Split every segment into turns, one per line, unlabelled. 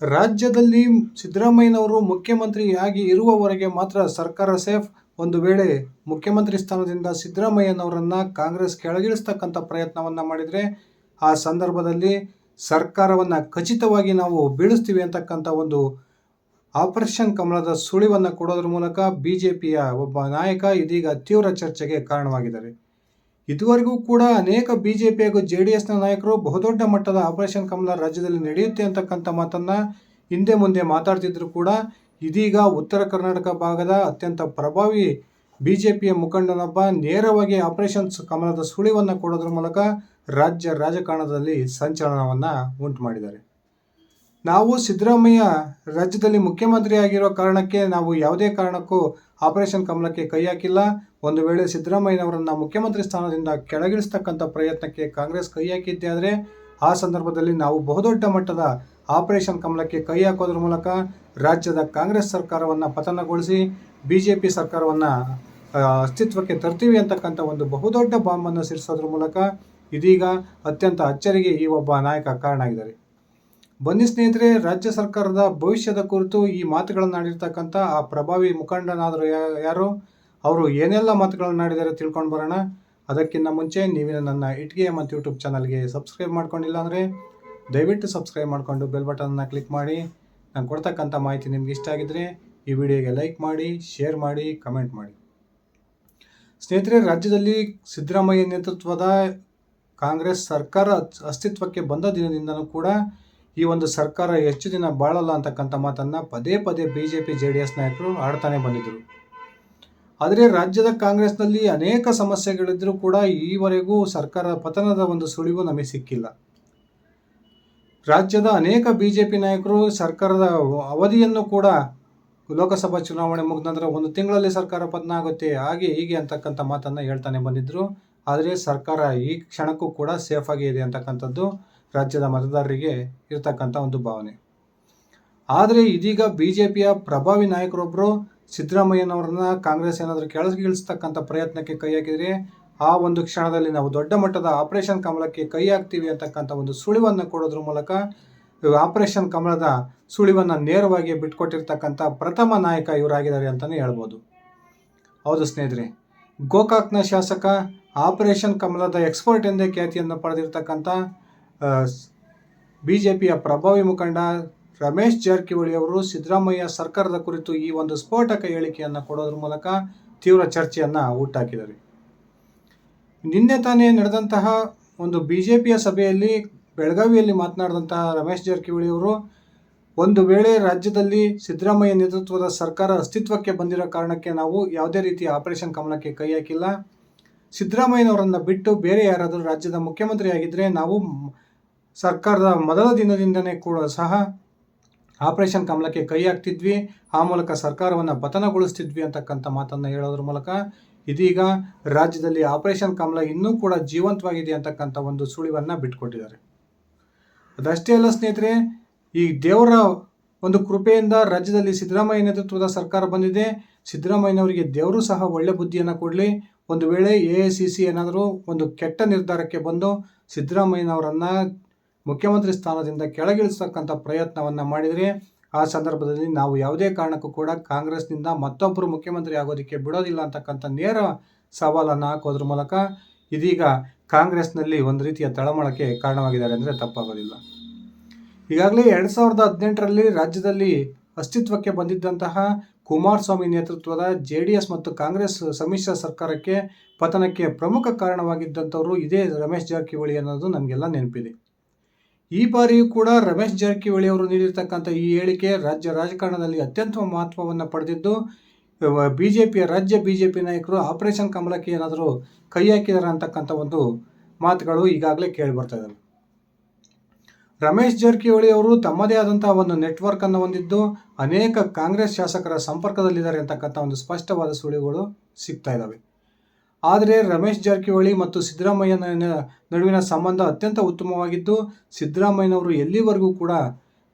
ರಾಜ್ಯದಲ್ಲಿ ಸಿದ್ದರಾಮಯ್ಯನವರು ಮುಖ್ಯಮಂತ್ರಿಯಾಗಿ ಇರುವವರೆಗೆ ಮಾತ್ರ ಸರ್ಕಾರ ಸೇಫ್. ಒಂದು ವೇಳೆ ಮುಖ್ಯಮಂತ್ರಿ ಸ್ಥಾನದಿಂದ ಸಿದ್ದರಾಮಯ್ಯನವರನ್ನು ಕಾಂಗ್ರೆಸ್ ಕೆಳಗಿಳಿಸ್ತಕ್ಕಂಥ ಪ್ರಯತ್ನವನ್ನು ಮಾಡಿದರೆ ಆ ಸಂದರ್ಭದಲ್ಲಿ ಸರ್ಕಾರವನ್ನು ಖಚಿತವಾಗಿ ನಾವು ಬೀಳಿಸ್ತೀವಿ ಅಂತಕ್ಕಂಥ ಒಂದು ಆಪರೇಷನ್ ಕಮಲದ ಸುಳಿವನ್ನು ಕೊಡೋದ್ರ ಮೂಲಕ ಬಿಜೆಪಿಯ ಒಬ್ಬ ನಾಯಕ ಇದೀಗ ತೀವ್ರ ಚರ್ಚೆಗೆ ಕಾರಣವಾಗಿದ್ದಾರೆ. ಇದುವರೆಗೂ ಕೂಡ ಅನೇಕ ಬಿಜೆಪಿ ಹಾಗೂ JDSನ ನಾಯಕರು ಬಹುದೊಡ್ಡ ಮಟ್ಟದ ಆಪರೇಷನ್ ಕಮಲ ರಾಜ್ಯದಲ್ಲಿ ನಡೆಯುತ್ತೆ ಅಂತಕ್ಕಂಥ ಮಾತನ್ನು ಹಿಂದೆ ಮುಂದೆ ಮಾತಾಡ್ತಿದ್ರು ಕೂಡ ಇದೀಗ ಉತ್ತರ ಕರ್ನಾಟಕ ಭಾಗದ ಅತ್ಯಂತ ಪ್ರಭಾವಿ ಬಿಜೆಪಿಯ ಮುಖಂಡನೊಬ್ಬ ನೇರವಾಗಿ ಆಪರೇಷನ್ ಕಮಲದ ಸುಳಿವನ್ನು ಕೊಡೋದ್ರ ಮೂಲಕ ರಾಜ್ಯ ರಾಜಕಾರಣದಲ್ಲಿ ಸಂಚಲನವನ್ನು ಉಂಟು ಮಾಡಿದ್ದಾರೆ. ನಾವು ಸಿದ್ದರಾಮಯ್ಯ ರಾಜ್ಯದಲ್ಲಿ ಮುಖ್ಯಮಂತ್ರಿ ಆಗಿರೋ ಕಾರಣಕ್ಕೆ ನಾವು ಯಾವುದೇ ಕಾರಣಕ್ಕೂ ಆಪರೇಷನ್ ಕಮಲಕ್ಕೆ ಕೈ ಹಾಕಿಲ್ಲ. ಒಂದು ವೇಳೆ ಸಿದ್ದರಾಮಯ್ಯನವರನ್ನು ಮುಖ್ಯಮಂತ್ರಿ ಸ್ಥಾನದಿಂದ ಕೆಳಗಿಳಿಸ್ತಕ್ಕಂಥ ಪ್ರಯತ್ನಕ್ಕೆ ಕಾಂಗ್ರೆಸ್ ಕೈ ಹಾಕಿದ್ದೆ ಆದರೆ ಆ ಸಂದರ್ಭದಲ್ಲಿ ನಾವು ಬಹುದೊಡ್ಡ ಮಟ್ಟದ ಆಪರೇಷನ್ ಕಮಲಕ್ಕೆ ಕೈ ಹಾಕೋದ್ರ ಮೂಲಕ ರಾಜ್ಯದ ಕಾಂಗ್ರೆಸ್ ಸರ್ಕಾರವನ್ನು ಪತನಗೊಳಿಸಿ ಬಿಜೆಪಿ ಸರ್ಕಾರವನ್ನು ಅಸ್ತಿತ್ವಕ್ಕೆ ತರ್ತೀವಿ ಅಂತಕ್ಕಂಥ ಒಂದು ಬಹುದೊಡ್ಡ ಬಾಂಬನ್ನು ಸಿಡಿಸೋದ್ರ ಮೂಲಕ ಇದೀಗ ಅತ್ಯಂತ ಅಚ್ಚರಿಗೆ ಈ ಒಬ್ಬ ನಾಯಕ ಕಾರಣ ಆಗಿದ್ದಾರೆ. ಬನ್ನಿ ಸ್ನೇಹಿತರೆ, ರಾಜ್ಯ ಸರ್ಕಾರದ ಭವಿಷ್ಯದ ಕುರಿತು ಈ ಮಾತುಗಳನ್ನು ಆಡಿರ್ತಕ್ಕಂಥ ಆ ಪ್ರಭಾವಿ ಮುಖಂಡನಾದರೂ ಯಾರು, ಅವರು ಏನೆಲ್ಲ ಮಾತುಗಳನ್ನು ಆಡಿದ್ದಾರೆ ತಿಳ್ಕೊಂಡು ಬರೋಣ. ಅದಕ್ಕಿಂತ ಮುಂಚೆ ನೀವು ನನ್ನ ಇಟ್ಗೆ ಮತ್ತು ಯೂಟ್ಯೂಬ್ ಚಾನಲ್ಗೆ ಸಬ್ಸ್ಕ್ರೈಬ್ ಮಾಡ್ಕೊಂಡಿಲ್ಲ ಅಂದರೆ ದಯವಿಟ್ಟು ಸಬ್ಸ್ಕ್ರೈಬ್ ಮಾಡಿಕೊಂಡು ಬೆಲ್ ಬಟನ್ನ ಕ್ಲಿಕ್ ಮಾಡಿ. ನಾನು ಕೊಡ್ತಕ್ಕಂಥ ಮಾಹಿತಿ ನಿಮ್ಗೆ ಇಷ್ಟ ಆಗಿದ್ದರೆ ಈ ವಿಡಿಯೋಗೆ ಲೈಕ್ ಮಾಡಿ, ಶೇರ್ ಮಾಡಿ, ಕಮೆಂಟ್ ಮಾಡಿ. ಸ್ನೇಹಿತರೆ, ರಾಜ್ಯದಲ್ಲಿ ಸಿದ್ದರಾಮಯ್ಯ ನೇತೃತ್ವದ ಕಾಂಗ್ರೆಸ್ ಸರ್ಕಾರ ಅಸ್ತಿತ್ವಕ್ಕೆ ಬಂದ ದಿನದಿಂದಲೂ ಕೂಡ ಈ ಒಂದು ಸರ್ಕಾರ ಹೆಚ್ಚು ದಿನ ಬಾಳಲ್ಲ ಅಂತಕ್ಕಂಥ ಮಾತನ್ನು ಪದೇ ಪದೇ ಬಿಜೆಪಿ JDS ನಾಯಕರು ಆಡ್ತಾನೆ ಬಂದಿದ್ದರು. ಆದರೆ ರಾಜ್ಯದ ಕಾಂಗ್ರೆಸ್ನಲ್ಲಿ ಅನೇಕ ಸಮಸ್ಯೆಗಳಿದ್ದರೂ ಕೂಡ ಈವರೆಗೂ ಸರ್ಕಾರ ಪತನದ ಒಂದು ಸುಳಿವು ನಮಗೆ ಸಿಕ್ಕಿಲ್ಲ. ರಾಜ್ಯದ ಅನೇಕ ಬಿಜೆಪಿ ನಾಯಕರು ಸರ್ಕಾರದ ಅವಧಿಯನ್ನು ಕೂಡ ಲೋಕಸಭಾ ಚುನಾವಣೆ ಮುಗಿದ ನಂತರ 1 ತಿಂಗಳಲ್ಲಿ ಸರ್ಕಾರ ಪತನ ಆಗುತ್ತೆ, ಹಾಗೆ ಹೀಗೆ ಅಂತಕ್ಕಂಥ ಮಾತನ್ನು ಹೇಳ್ತಾನೆ ಬಂದಿದ್ದರು. ಆದರೆ ಸರ್ಕಾರ ಈ ಕ್ಷಣಕ್ಕೂ ಕೂಡ ಸೇಫ್ ಆಗಿ ಇದೆ ಅಂತಕ್ಕಂಥದ್ದು ರಾಜ್ಯದ ಮತದಾರರಿಗೆ ಇರತಕ್ಕಂಥ ಒಂದು ಭಾವನೆ. ಆದರೆ ಇದೀಗ ಬಿಜೆಪಿಯ ಪ್ರಭಾವಿ ನಾಯಕರೊಬ್ಬರು ಸಿದ್ದರಾಮಯ್ಯನವರನ್ನ ಕಾಂಗ್ರೆಸ್ ಏನಾದರೂ ಕೆಳಗಿಳಿಸ್ತಕ್ಕಂಥ ಪ್ರಯತ್ನಕ್ಕೆ ಕೈ ಹಾಕಿದರೆ ಆ ಒಂದು ಕ್ಷಣದಲ್ಲಿ ನಾವು ದೊಡ್ಡ ಮಟ್ಟದ ಆಪರೇಷನ್ ಕಮಲಕ್ಕೆ ಕೈ ಹಾಕ್ತೀವಿ ಅಂತಕ್ಕಂಥ ಒಂದು ಸುಳಿವನ್ನು ಕೊಡೋದ್ರ ಮೂಲಕ ಆಪರೇಷನ್ ಕಮಲದ ಸುಳಿವನ್ನು ನೇರವಾಗಿ ಬಿಟ್ಕೊಟ್ಟಿರ್ತಕ್ಕಂಥ ಪ್ರಥಮ ನಾಯಕ ಇವರಾಗಿದ್ದಾರೆ ಅಂತಲೇ ಹೇಳ್ಬೋದು. ಹೌದು ಸ್ನೇಹಿತರೆ, ಗೋಕಾಕ್ನ ಶಾಸಕ, ಆಪರೇಷನ್ ಕಮಲದ ಎಕ್ಸ್ಪರ್ಟ್ ಎಂದೇ ಖ್ಯಾತಿಯನ್ನು ಪಡೆದಿರ್ತಕ್ಕಂಥ ಬಿಜೆಪಿಯ ಪ್ರಭಾವಿ ಮುಖಂಡ ರಮೇಶ್ ಜಾರಕಿಹೊಳಿ ಅವರು ಸಿದ್ದರಾಮಯ್ಯ ಸರ್ಕಾರದ ಕುರಿತು ಈ ಒಂದು ಸ್ಫೋಟಕ ಹೇಳಿಕೆಯನ್ನು ಕೊಡೋದ್ರ ಮೂಲಕ ತೀವ್ರ ಚರ್ಚೆಯನ್ನು ಹುಟ್ಟಾಕಿದ್ದಾರೆ. ನಿನ್ನೆ ತಾನೇ ನಡೆದಂತಹ ಒಂದು ಬಿಜೆಪಿಯ ಸಭೆಯಲ್ಲಿ ಬೆಳಗಾವಿಯಲ್ಲಿ ಮಾತನಾಡಿದಂತಹ ರಮೇಶ್ ಜಾರಕಿಹೊಳಿ ಅವರು ಒಂದು ವೇಳೆ ರಾಜ್ಯದಲ್ಲಿ ಸಿದ್ದರಾಮಯ್ಯ ನೇತೃತ್ವದ ಸರ್ಕಾರ ಅಸ್ತಿತ್ವಕ್ಕೆ ಬಂದಿರೋ ಕಾರಣಕ್ಕೆ ನಾವು ಯಾವುದೇ ರೀತಿಯ ಆಪರೇಷನ್ ಕಮಲಕ್ಕೆ ಕೈ ಹಾಕಿಲ್ಲ. ಸಿದ್ದರಾಮಯ್ಯನವರನ್ನು ಬಿಟ್ಟು ಬೇರೆ ಯಾರಾದರೂ ರಾಜ್ಯದ ಮುಖ್ಯಮಂತ್ರಿ ಆಗಿದ್ದರೆ ನಾವು ಸರ್ಕಾರದ ಮೊದಲ ದಿನದಿಂದನೇ ಕೂಡ ಸಹ ಆಪರೇಷನ್ ಕಮಲಕ್ಕೆ ಕೈ ಹಾಕ್ತಿದ್ವಿ, ಆ ಮೂಲಕ ಸರ್ಕಾರವನ್ನು ಪತನಗೊಳಿಸ್ತಿದ್ವಿ ಅಂತಕ್ಕಂಥ ಮಾತನ್ನು ಹೇಳೋದ್ರ ಮೂಲಕ ಇದೀಗ ರಾಜ್ಯದಲ್ಲಿ ಆಪರೇಷನ್ ಕಮಲ ಇನ್ನೂ ಕೂಡ ಜೀವಂತವಾಗಿದೆ ಅಂತಕ್ಕಂಥ ಒಂದು ಸುಳಿವನ್ನು ಬಿಟ್ಕೊಟ್ಟಿದ್ದಾರೆ. ಅದಷ್ಟೇ ಅಲ್ಲ ಸ್ನೇಹಿತರೆ, ಈ ದೇವರ ಒಂದು ಕೃಪೆಯಿಂದ ರಾಜ್ಯದಲ್ಲಿ ಸಿದ್ದರಾಮಯ್ಯ ನೇತೃತ್ವದ ಸರ್ಕಾರ ಬಂದಿದೆ. ಸಿದ್ದರಾಮಯ್ಯನವರಿಗೆ ದೇವರು ಸಹ ಒಳ್ಳೆ ಬುದ್ಧಿಯನ್ನು ಕೊಡಲಿ. ಒಂದು ವೇಳೆ AICC ಏನಾದರೂ ಒಂದು ಕೆಟ್ಟ ನಿರ್ಧಾರಕ್ಕೆ ಬಂದು ಸಿದ್ದರಾಮಯ್ಯನವರನ್ನು ಮುಖ್ಯಮಂತ್ರಿ ಸ್ಥಾನದಿಂದ ಕೆಳಗಿಳಿಸ್ತಕ್ಕಂಥ ಪ್ರಯತ್ನವನ್ನು ಮಾಡಿದರೆ ಆ ಸಂದರ್ಭದಲ್ಲಿ ನಾವು ಯಾವುದೇ ಕಾರಣಕ್ಕೂ ಕೂಡ ಕಾಂಗ್ರೆಸ್ನಿಂದ ಮತ್ತೊಬ್ಬರು ಮುಖ್ಯಮಂತ್ರಿ ಆಗೋದಕ್ಕೆ ಬಿಡೋದಿಲ್ಲ ಅಂತಕ್ಕಂಥ ನೇರ ಸವಾಲನ್ನು ಹಾಕೋದ್ರ ಮೂಲಕ ಇದೀಗ ಕಾಂಗ್ರೆಸ್ನಲ್ಲಿ ಒಂದು ರೀತಿಯ ತಳಮಳಕ್ಕೆ ಕಾರಣವಾಗಿದ್ದಾರೆ ಅಂದರೆ ತಪ್ಪಾಗೋದಿಲ್ಲ. ಈಗಾಗಲೇ 2018ರಲ್ಲಿ ರಾಜ್ಯದಲ್ಲಿ ಅಸ್ತಿತ್ವಕ್ಕೆ ಬಂದಿದ್ದಂತಹ ಕುಮಾರಸ್ವಾಮಿ ನೇತೃತ್ವದ JDS ಮತ್ತು ಕಾಂಗ್ರೆಸ್ ಸಮ್ಮಿಶ್ರ ಸರ್ಕಾರಕ್ಕೆ ಪತನಕ್ಕೆ ಪ್ರಮುಖ ಕಾರಣವಾಗಿದ್ದಂಥವರು ಇದೇ ರಮೇಶ್ ಜಾರಕಿಹೊಳಿ ಅನ್ನೋದು ನಮಗೆಲ್ಲ ನೆನಪಿದೆ. ಈ ಬಾರಿಯೂ ಕೂಡ ರಮೇಶ್ ಜಾರಕಿಹೊಳಿ ಅವರು ನೀಡಿರ್ತಕ್ಕಂಥ ಈ ಹೇಳಿಕೆ ರಾಜ್ಯ ರಾಜಕಾರಣದಲ್ಲಿ ಅತ್ಯಂತ ಮಹತ್ವವನ್ನು ಪಡೆದಿದ್ದು ರಾಜ್ಯ ಬಿಜೆಪಿ ನಾಯಕರು ಆಪರೇಷನ್ ಕಮಲಕ್ಕೆ ಏನಾದರೂ ಕೈ ಹಾಕಿದ್ದಾರೆ ಅಂತಕ್ಕಂಥ ಒಂದು ಮಾತುಗಳು ಈಗಾಗಲೇ ಕೇಳಿ ಬರ್ತಾ ಇದ್ದಾವೆ. ರಮೇಶ್ ಜಾರಕಿಹೊಳಿ ಅವರು ತಮ್ಮದೇ ಆದಂತಹ ಒಂದು ನೆಟ್ವರ್ಕ್ ಅನ್ನು ಹೊಂದಿದ್ದು ಅನೇಕ ಕಾಂಗ್ರೆಸ್ ಶಾಸಕರ ಸಂಪರ್ಕದಲ್ಲಿದ್ದಾರೆ ಅಂತಕ್ಕಂಥ ಒಂದು ಸ್ಪಷ್ಟವಾದ ಸುಳಿವುಗಳು ಸಿಗ್ತಾ ಇದ್ದಾವೆ. ಆದರೆ ರಮೇಶ್ ಜಾರಕಿಹೊಳಿ ಮತ್ತು ಸಿದ್ದರಾಮಯ್ಯನ ನಡುವಿನ ಸಂಬಂಧ ಅತ್ಯಂತ ಉತ್ತಮವಾಗಿದ್ದು ಸಿದ್ದರಾಮಯ್ಯನವರು ಎಲ್ಲಿವರೆಗೂ ಕೂಡ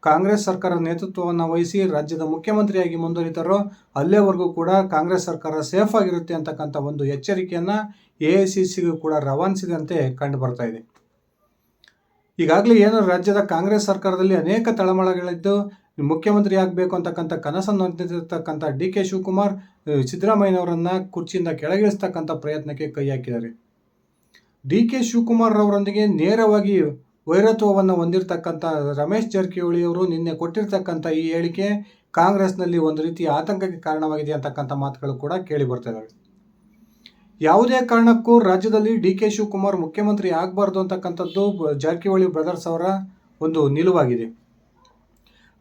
ಕಾಂಗ್ರೆಸ್ ಸರ್ಕಾರದ ನೇತೃತ್ವವನ್ನು ವಹಿಸಿ ರಾಜ್ಯದ ಮುಖ್ಯಮಂತ್ರಿಯಾಗಿ ಮುಂದುವರಿತಾರೋ ಅಲ್ಲೇವರೆಗೂ ಕೂಡ ಕಾಂಗ್ರೆಸ್ ಸರ್ಕಾರ ಸೇಫ್ ಆಗಿರುತ್ತೆ ಅಂತಕ್ಕಂಥ ಒಂದು ಎಚ್ಚರಿಕೆಯನ್ನು AICCಗೂ ಕೂಡ ರವಾನಿಸಿದಂತೆ ಕಂಡು ಬರ್ತಾ ಇದೆ. ಈಗಾಗಲೇ ಏನು ರಾಜ್ಯದ ಕಾಂಗ್ರೆಸ್ ಸರ್ಕಾರದಲ್ಲಿ ಅನೇಕ ತಳಮಳಗಳಿದ್ದು ಮುಖ್ಯಮಂತ್ರಿ ಆಗಬೇಕು ಅಂತಕ್ಕಂಥ ಕನಸನ್ನು ಹೊಂದಿರತಕ್ಕಂಥ ಡಿ ಕೆ ಶಿವಕುಮಾರ್ ಸಿದ್ದರಾಮಯ್ಯನವರನ್ನ ಕುರ್ಚಿಯಿಂದ ಕೆಳಗಿಳಿಸ್ತಕ್ಕಂಥ ಪ್ರಯತ್ನಕ್ಕೆ ಕೈ ಹಾಕಿದ್ದಾರೆ. ಡಿ ಕೆ ಶಿವಕುಮಾರ್ ಅವರೊಂದಿಗೆ ನೇರವಾಗಿ ವೈರತ್ವವನ್ನು ಹೊಂದಿರತಕ್ಕಂಥ ರಮೇಶ್ ಜಾರಕಿಹೊಳಿ ಅವರು ನಿನ್ನೆ ಕೊಟ್ಟಿರ್ತಕ್ಕಂಥ ಈ ಹೇಳಿಕೆ ಕಾಂಗ್ರೆಸ್ನಲ್ಲಿ ಒಂದು ರೀತಿಯ ಆತಂಕಕ್ಕೆ ಕಾರಣವಾಗಿದೆ ಅಂತಕ್ಕಂಥ ಮಾತುಗಳು ಕೂಡ ಕೇಳಿ ಬರ್ತಾ ಇದ್ದಾವೆ. ಯಾವುದೇ ಕಾರಣಕ್ಕೂ ರಾಜ್ಯದಲ್ಲಿ ಡಿ ಕೆ ಶಿವಕುಮಾರ್ ಮುಖ್ಯಮಂತ್ರಿ ಆಗಬಾರ್ದು ಅಂತಕ್ಕಂಥದ್ದು ಜಾರಕಿಹೊಳಿ ಬ್ರದರ್ಸ್ ಅವರ ಒಂದು ನಿಲುವಾಗಿದೆ.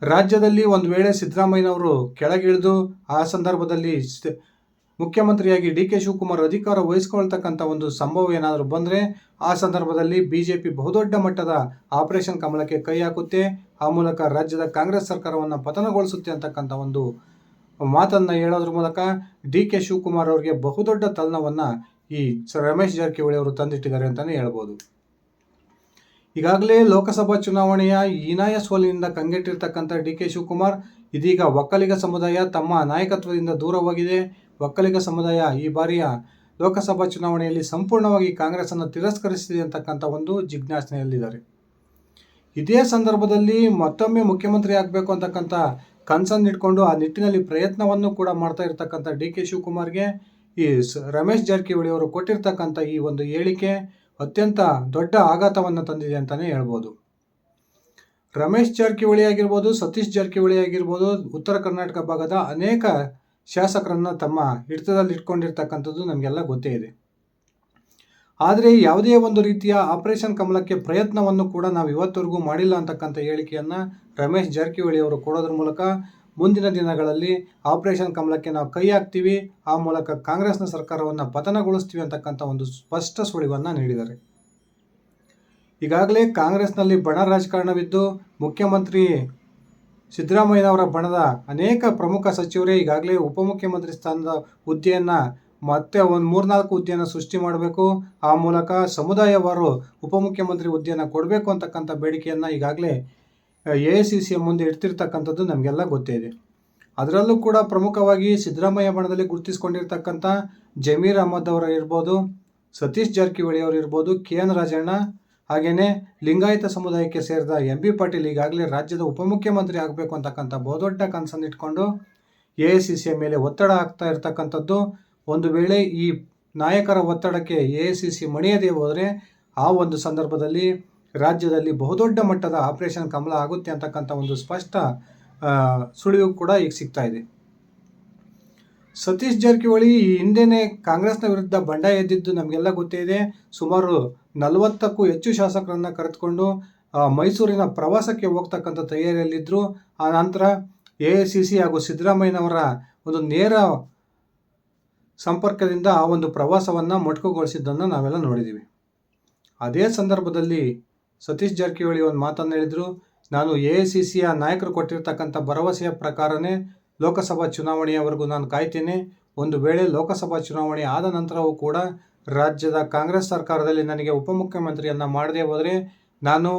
ರಾಜ್ಯದಲ್ಲಿ ಒಂದು ವೇಳೆ ಸಿದ್ದರಾಮಯ್ಯನವರು ಕೆಳಗಿಳಿದು ಆ ಸಂದರ್ಭದಲ್ಲಿ ಮುಖ್ಯಮಂತ್ರಿಯಾಗಿ ಡಿ ಕೆ ಶಿವಕುಮಾರ್ ಅಧಿಕಾರ ವಹಿಸ್ಕೊಳ್ತಕ್ಕಂಥ ಒಂದು ಸಂಭವ ಏನಾದರೂ ಬಂದರೆ ಆ ಸಂದರ್ಭದಲ್ಲಿ ಬಿಜೆಪಿ ಬಹುದೊಡ್ಡ ಮಟ್ಟದ ಆಪರೇಷನ್ ಕಮಲಕ್ಕೆ ಕೈ ಹಾಕುತ್ತೆ. ಆ ಮೂಲಕ ರಾಜ್ಯದ ಕಾಂಗ್ರೆಸ್ ಸರ್ಕಾರವನ್ನು ಪತನಗೊಳಿಸುತ್ತೆ ಅಂತಕ್ಕಂಥ ಒಂದು ಮಾತನ್ನು ಹೇಳೋದ್ರ ಮೂಲಕ ಡಿ ಕೆ ಶಿವಕುಮಾರ್ ಅವರಿಗೆ ಬಹುದೊಡ್ಡ ತಲ್ಲಣವನ್ನು ಈ ರಮೇಶ್ ಜಾರಕಿಹೊಳಿ ಅವರು ತಂದಿಟ್ಟಿದ್ದಾರೆ ಅಂತಲೇ ಹೇಳ್ಬೋದು. ಈಗಾಗಲೇ ಲೋಕಸಭಾ ಚುನಾವಣೆಯ ಹೀನಾಯ ಸೋಲಿನಿಂದ ಕಂಗೆಟ್ಟಿರ್ತಕ್ಕಂಥ ಡಿ ಕೆ ಶಿವಕುಮಾರ್ ಇದೀಗ ಒಕ್ಕಲಿಗ ಸಮುದಾಯ ತಮ್ಮ ನಾಯಕತ್ವದಿಂದ ದೂರವಾಗಿದೆ. ಒಕ್ಕಲಿಗ ಸಮುದಾಯ ಈ ಬಾರಿಯ ಲೋಕಸಭಾ ಚುನಾವಣೆಯಲ್ಲಿ ಸಂಪೂರ್ಣವಾಗಿ ಕಾಂಗ್ರೆಸ್ಸನ್ನು ತಿರಸ್ಕರಿಸಿದೆ ಅಂತಕ್ಕಂಥ ಒಂದು ಜಿಜ್ಞಾಸೆಯಲ್ಲಿದ್ದಾರೆ. ಇದೇ ಸಂದರ್ಭದಲ್ಲಿ ಮತ್ತೊಮ್ಮೆ ಮುಖ್ಯಮಂತ್ರಿ ಆಗಬೇಕು ಅಂತಕ್ಕಂಥ ಕನಸನ್ನು ಇಟ್ಕೊಂಡು ಆ ನಿಟ್ಟಿನಲ್ಲಿ ಪ್ರಯತ್ನವನ್ನು ಕೂಡ ಮಾಡ್ತಾ ಇರ್ತಕ್ಕಂಥ ಡಿ ಕೆ ಶಿವಕುಮಾರ್ಗೆ ಈ ರಮೇಶ್ ಜಾರಕಿಹೊಳಿ ಅವರು ಕೊಟ್ಟಿರ್ತಕ್ಕಂಥ ಈ ಒಂದು ಹೇಳಿಕೆ ಅತ್ಯಂತ ದೊಡ್ಡ ಆಘಾತವನ್ನು ತಂದಿದೆ ಅಂತಲೇ ಹೇಳ್ಬೋದು. ರಮೇಶ್ ಜಾರಕಿಹೊಳಿ ಆಗಿರ್ಬೋದು, ಸತೀಶ್ ಜಾರಕಿಹೊಳಿ ಆಗಿರ್ಬೋದು, ಉತ್ತರ ಕರ್ನಾಟಕ ಭಾಗದ ಅನೇಕ ಶಾಸಕರನ್ನು ತಮ್ಮ ಹಿಡಿತದಲ್ಲಿ ಇಟ್ಕೊಂಡಿರ್ತಕ್ಕಂಥದ್ದು ನಮಗೆಲ್ಲ ಗೊತ್ತೇ ಇದೆ. ಆದರೆ ಯಾವುದೇ ಒಂದು ರೀತಿಯ ಆಪರೇಷನ್ ಕಮಲಕ್ಕೆ ಪ್ರಯತ್ನವನ್ನು ಕೂಡ ನಾವು ಇವತ್ತವರೆಗೂ ಮಾಡಿಲ್ಲ ಅಂತಕ್ಕಂಥ ಹೇಳಿಕೆಯನ್ನು ರಮೇಶ್ ಜಾರಕಿಹೊಳಿ ಅವರು ಕೊಡೋದ್ರ ಮೂಲಕ ಮುಂದಿನ ದಿನಗಳಲ್ಲಿ ಆಪರೇಷನ್ ಕಮಲಕ್ಕೆ ನಾವು ಕೈ ಹಾಕ್ತೀವಿ, ಆ ಮೂಲಕ ಕಾಂಗ್ರೆಸ್ನ ಸರ್ಕಾರವನ್ನು ಪತನಗೊಳಿಸ್ತೀವಿ ಅಂತಕ್ಕಂಥ ಒಂದು ಸ್ಪಷ್ಟ ಸುಳಿವನ್ನು ನೀಡಿದ್ದಾರೆ. ಈಗಾಗಲೇ ಕಾಂಗ್ರೆಸ್ನಲ್ಲಿ ಬಣ ರಾಜಕಾರಣವಿದ್ದು ಮುಖ್ಯಮಂತ್ರಿ ಸಿದ್ದರಾಮಯ್ಯನವರ ಬಣದ ಅನೇಕ ಪ್ರಮುಖ ಸಚಿವರೇ ಈಗಾಗಲೇ ಉಪಮುಖ್ಯಮಂತ್ರಿ ಸ್ಥಾನದ ಹುದ್ದೆಯನ್ನು ಮತ್ತೆ ಒಂದು 3-4 ಹುದ್ದೆಯನ್ನು ಸೃಷ್ಟಿ ಮಾಡಬೇಕು, ಆ ಮೂಲಕ ಸಮುದಾಯವಾರು ಉಪಮುಖ್ಯಮಂತ್ರಿ ಹುದ್ದೆಯನ್ನು ಕೊಡಬೇಕು ಅಂತಕ್ಕಂಥ ಬೇಡಿಕೆಯನ್ನು ಈಗಾಗಲೇ AICC ಮುಂದೆ ಇಡ್ತಿರ್ತಕ್ಕಂಥದ್ದು ನಮಗೆಲ್ಲ ಗೊತ್ತೇ ಇದೆ. ಅದರಲ್ಲೂ ಕೂಡ ಪ್ರಮುಖವಾಗಿ ಸಿದ್ದರಾಮಯ್ಯ ಬಣದಲ್ಲಿ ಗುರುತಿಸಿಕೊಂಡಿರ್ತಕ್ಕಂಥ ಜಮೀರ್ ಅಹಮದ್ ಅವರು ಇರ್ಬೋದು, ಸತೀಶ್ ಜಾರಕಿಹೊಳಿ ಅವರು ಇರ್ಬೋದು, KN ರಾಜಣ್ಣ, ಹಾಗೆಯೇ ಲಿಂಗಾಯತ ಸಮುದಾಯಕ್ಕೆ ಸೇರಿದ MB ಪಾಟೀಲ್ ಈಗಾಗಲೇ ರಾಜ್ಯದ ಉಪಮುಖ್ಯಮಂತ್ರಿ ಆಗಬೇಕು ಅಂತಕ್ಕಂಥ ಬಹುದೊಡ್ಡ ಕನಸನ್ನು ಇಟ್ಕೊಂಡು AICC ಮೇಲೆ ಒತ್ತಡ ಆಗ್ತಾ ಇರ್ತಕ್ಕಂಥದ್ದು. ಒಂದು ವೇಳೆ ಈ ನಾಯಕರ ಒತ್ತಡಕ್ಕೆ AICC ಮಣಿಯದೇ ಹೋದರೆ ಆ ಒಂದು ಸಂದರ್ಭದಲ್ಲಿ ರಾಜ್ಯದಲ್ಲಿ ಬಹುದೊಡ್ಡ ಮಟ್ಟದ ಆಪರೇಷನ್ ಕಮಲ ಆಗುತ್ತೆ ಅಂತಕ್ಕಂಥ ಒಂದು ಸ್ಪಷ್ಟ ಸುಳಿವು ಕೂಡ ಈಗ ಸಿಗ್ತಾ ಇದೆ. ಸತೀಶ್ ಜಾರಕಿಹೊಳಿ ಈ ಹಿಂದೆನೇ ಕಾಂಗ್ರೆಸ್ನ ವಿರುದ್ಧ ಬಂಡಾಯ ಎದ್ದಿದ್ದು ನಮಗೆಲ್ಲ ಗೊತ್ತೇ ಇದೆ. ಸುಮಾರು 40ಕ್ಕೂ ಹೆಚ್ಚು ಶಾಸಕರನ್ನು ಕರೆದುಕೊಂಡು ಮೈಸೂರಿನ ಪ್ರವಾಸಕ್ಕೆ ಹೋಗ್ತಕ್ಕಂಥ ತಯಾರಿಯಲ್ಲಿದ್ದರು. ಆ ನಂತರ AICC ಹಾಗೂ ಸಿದ್ದರಾಮಯ್ಯನವರ ಒಂದು ನೇರ ಸಂಪರ್ಕದಿಂದ ಆ ಒಂದು ಪ್ರವಾಸವನ್ನು ಮೊಟಕುಗೊಳಿಸಿದ್ದನ್ನು ನಾವೆಲ್ಲ ನೋಡಿದ್ದೀವಿ. ಅದೇ ಸಂದರ್ಭದಲ್ಲಿ ಸತೀಶ್ ಜಾರಕಿಹೊಳಿ ಒಂದು ಮಾತನ್ನು ಹೇಳಿದರು, ನಾನು AICCಯ ನಾಯಕರು ಕೊಟ್ಟಿರ್ತಕ್ಕಂಥ ಭರವಸೆಯ ಪ್ರಕಾರನೇ ಲೋಕಸಭಾ ಚುನಾವಣೆಯವರೆಗೂ ನಾನು ಕಾಯ್ತೇನೆ. ಒಂದು ವೇಳೆ ಲೋಕಸಭಾ ಚುನಾವಣೆ ಆದ ನಂತರವೂ ಕೂಡ ರಾಜ್ಯದ ಕಾಂಗ್ರೆಸ್ ಸರ್ಕಾರದಲ್ಲಿ ನನಗೆ ಉಪಮುಖ್ಯಮಂತ್ರಿಯನ್ನು ಮಾಡದೇ ಹೋದರೆ ನಾನು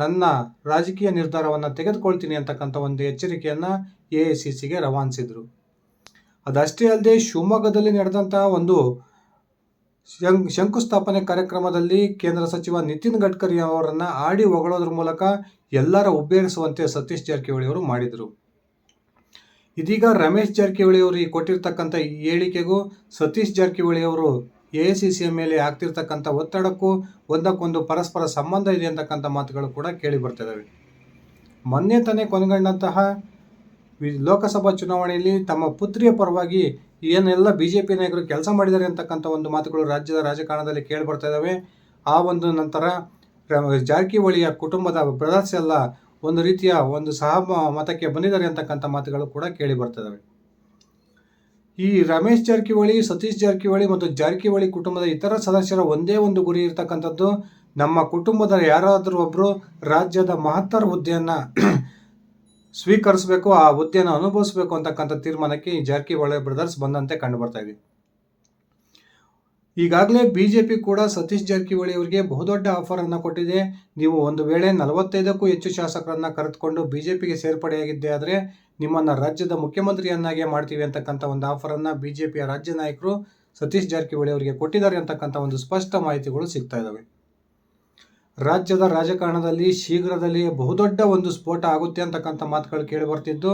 ನನ್ನ ರಾಜಕೀಯ ನಿರ್ಧಾರವನ್ನು ತೆಗೆದುಕೊಳ್ತೀನಿ ಅಂತಕ್ಕಂಥ ಒಂದು ಎಚ್ಚರಿಕೆಯನ್ನು AICCಗೆ ರವಾನಿಸಿದರು. ಅದಷ್ಟೇ ಅಲ್ಲದೆ ಶಿವಮೊಗ್ಗದಲ್ಲಿ ನಡೆದಂತಹ ಒಂದು ಶಂಕುಸ್ಥಾಪನೆ ಕಾರ್ಯಕ್ರಮದಲ್ಲಿ ಕೇಂದ್ರ ಸಚಿವ ನಿತಿನ್ ಗಡ್ಕರಿ ಅವರನ್ನು ಆಡಿ ಹೊಗಳೋದ್ರ ಮೂಲಕ ಎಲ್ಲರ ಹುಬ್ಬೇರಿಸುವಂತೆ ಸತೀಶ್ ಜಾರಕಿಹೊಳಿ ಅವರು ಮಾಡಿದರು. ಇದೀಗ ರಮೇಶ್ ಜಾರಕಿಹೊಳಿ ಅವರು ಕೊಟ್ಟಿರ್ತಕ್ಕಂಥ ಈ ಹೇಳಿಕೆಗೂ ಸತೀಶ್ ಜಾರಕಿಹೊಳಿ ಅವರು AICCಯ ಮೇಲೆ ಆಗ್ತಿರ್ತಕ್ಕಂಥ ಒತ್ತಡಕ್ಕೂ ಒಂದಕ್ಕೊಂದು ಪರಸ್ಪರ ಸಂಬಂಧ ಇದೆ ಅಂತಕ್ಕಂಥ ಮಾತುಗಳು ಕೂಡ ಕೇಳಿ ಬರ್ತಿದ್ದಾವೆ. ಮೊನ್ನೆ ತಾನೇ ಕೊನೆಗೊಂಡಂತಹ ಲೋಕಸಭಾ ಚುನಾವಣೆಯಲ್ಲಿ ತಮ್ಮ ಪುತ್ರಿಯ ಪರವಾಗಿ ಏನೆಲ್ಲ BJP ನಾಯಕರು ಕೆಲಸ ಮಾಡಿದ್ದಾರೆ ಅಂತಕ್ಕಂಥ ಒಂದು ಮಾತುಗಳು ರಾಜ್ಯದ ರಾಜಕಾರಣದಲ್ಲಿ ಕೇಳಿ ಬರ್ತಾ ಇದ್ದಾವೆ. ಆ ಒಂದು ನಂತರ ಜಾರಕಿಹೊಳಿಯ ಕುಟುಂಬದ ಬ್ರದರ್ಸ್ ಎಲ್ಲ ಒಂದು ರೀತಿಯ ಒಂದು ಸಹಮತಕ್ಕೆ ಬಂದಿದ್ದಾರೆ ಅಂತಕ್ಕಂಥ ಮಾತುಗಳು ಕೂಡ ಕೇಳಿ ಬರ್ತಿದ್ದಾವೆ. ಈ ರಮೇಶ್ ಜಾರಕಿಹೊಳಿ, ಸತೀಶ್ ಜಾರಕಿಹೊಳಿ ಮತ್ತು ಜಾರಕಿಹೊಳಿ ಕುಟುಂಬದ ಇತರ ಸದಸ್ಯರ ಒಂದೇ ಒಂದು ಗುರಿ ಇರತಕ್ಕಂಥದ್ದು, ನಮ್ಮ ಕುಟುಂಬದ ಯಾರಾದರೂ ಒಬ್ಬರು ರಾಜ್ಯದ ಮಹತ್ತರ ಹುದ್ದೆಯನ್ನು ಸ್ವೀಕರಿಸಬೇಕು, ಆ ಹುದ್ದೆಯನ್ನು ಅನುಭವಿಸಬೇಕು ಅಂತಕ್ಕಂಥ ತೀರ್ಮಾನಕ್ಕೆ ಈ ಜಾರಕಿಹೊಳಿ ಬ್ರದರ್ಸ್ ಬಂದಂತೆ ಕಂಡು ಬರ್ತಾ ಇದೆ. ಈಗಾಗಲೇ BJP ಕೂಡ ಸತೀಶ್ ಜಾರಕಿಹೊಳಿ ಅವರಿಗೆ ಬಹುದೊಡ್ಡ ಆಫರನ್ನು ಕೊಟ್ಟಿದೆ. ನೀವು ಒಂದು ವೇಳೆ 45ಕ್ಕೂ ಹೆಚ್ಚು ಶಾಸಕರನ್ನು ಕರೆದುಕೊಂಡು BJPಗೆ ಸೇರ್ಪಡೆಯಾಗಿದ್ದೇ ಆದರೆ ನಿಮ್ಮನ್ನು ರಾಜ್ಯದ ಮುಖ್ಯಮಂತ್ರಿಯನ್ನಾಗಿ ಮಾಡ್ತೀವಿ ಅಂತಕ್ಕಂಥ ಒಂದು ಆಫರನ್ನು BJPಯ ರಾಜ್ಯ ನಾಯಕರು ಸತೀಶ್ ಜಾರಕಿಹೊಳಿ ಅವರಿಗೆ ಕೊಟ್ಟಿದ್ದಾರೆ ಅಂತಕ್ಕಂಥ ಒಂದು ಸ್ಪಷ್ಟ ಮಾಹಿತಿಗಳು ಸಿಗ್ತಾ ಇದ್ದಾವೆ. ರಾಜ್ಯದ ರಾಜಕಾರಣದಲ್ಲಿ ಶೀಘ್ರದಲ್ಲಿಯೇ ಬಹುದೊಡ್ಡ ಒಂದು ಸ್ಫೋಟ ಆಗುತ್ತೆ ಅಂತಕ್ಕಂಥ ಮಾತುಗಳು ಕೇಳಿ ಬರ್ತಿದ್ದು,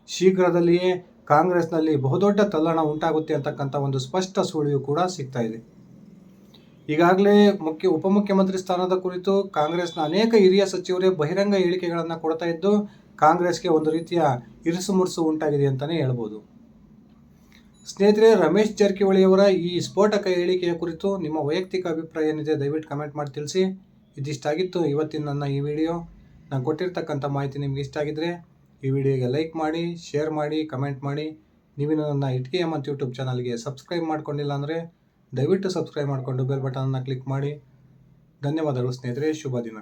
ಶೀಘ್ರದಲ್ಲಿಯೇ ಕಾಂಗ್ರೆಸ್ನಲ್ಲಿ ಬಹುದೊಡ್ಡ ತಲ್ಲಣ ಉಂಟಾಗುತ್ತೆ ಅಂತಕ್ಕಂಥ ಒಂದು ಸ್ಪಷ್ಟ ಸುಳಿವು ಕೂಡ ಸಿಗ್ತಾ ಇದೆ. ಈಗಾಗಲೇ ಉಪಮುಖ್ಯಮಂತ್ರಿ ಸ್ಥಾನದ ಕುರಿತು ಕಾಂಗ್ರೆಸ್ನ ಅನೇಕ ಹಿರಿಯ ಸಚಿವರೇ ಬಹಿರಂಗ ಹೇಳಿಕೆಗಳನ್ನು ಕೊಡ್ತಾ ಇದ್ದು, ಕಾಂಗ್ರೆಸ್ಗೆ ಒಂದು ರೀತಿಯ ಇರಿಸುಮುರುಸು ಉಂಟಾಗಿದೆ ಅಂತಲೇ ಹೇಳ್ಬೋದು. ಸ್ನೇಹಿತರೆ, ರಮೇಶ್ ಜಾರಕಿಹೊಳಿಯವರ ಈ ಸ್ಫೋಟಕ ಹೇಳಿಕೆಯ ಕುರಿತು ನಿಮ್ಮ ವೈಯಕ್ತಿಕ ಅಭಿಪ್ರಾಯ ಏನಿದೆ ದಯವಿಟ್ಟು ಕಮೆಂಟ್ ಮಾಡಿ ತಿಳಿಸಿ. ಇದಿಷ್ಟಾಗಿತ್ತು ಇವತ್ತಿನ ನನ್ನ ಈ ವಿಡಿಯೋ. ನಾನು ಕೊಟ್ಟಿರ್ತಕ್ಕಂಥ ಮಾಹಿತಿ ನಿಮ್ಗೆ ಇಷ್ಟ ಆಗಿದ್ರೆ ಈ ವಿಡಿಯೋಗೆ ಲೈಕ್ ಮಾಡಿ, ಶೇರ್ ಮಾಡಿ, ಕಮೆಂಟ್ ಮಾಡಿ. ನೀವಿನ್ನು ನನ್ನ ಇಟ್ಕೆ ಹೇಮಂತ್ ಯೂಟ್ಯೂಬ್ ಚಾನಲ್ಗೆ ಸಬ್ಸ್ಕ್ರೈಬ್ ಮಾಡ್ಕೊಂಡಿಲ್ಲ ಅಂದರೆ ದಯವಿಟ್ಟು ಸಬ್ಸ್ಕ್ರೈಬ್ ಮಾಡಿಕೊಂಡು ಬೆಲ್ ಬಟನನ್ನು ಕ್ಲಿಕ್ ಮಾಡಿ. ಧನ್ಯವಾದಗಳು ಸ್ನೇಹಿತರೆ, ಶುಭ ದಿನ.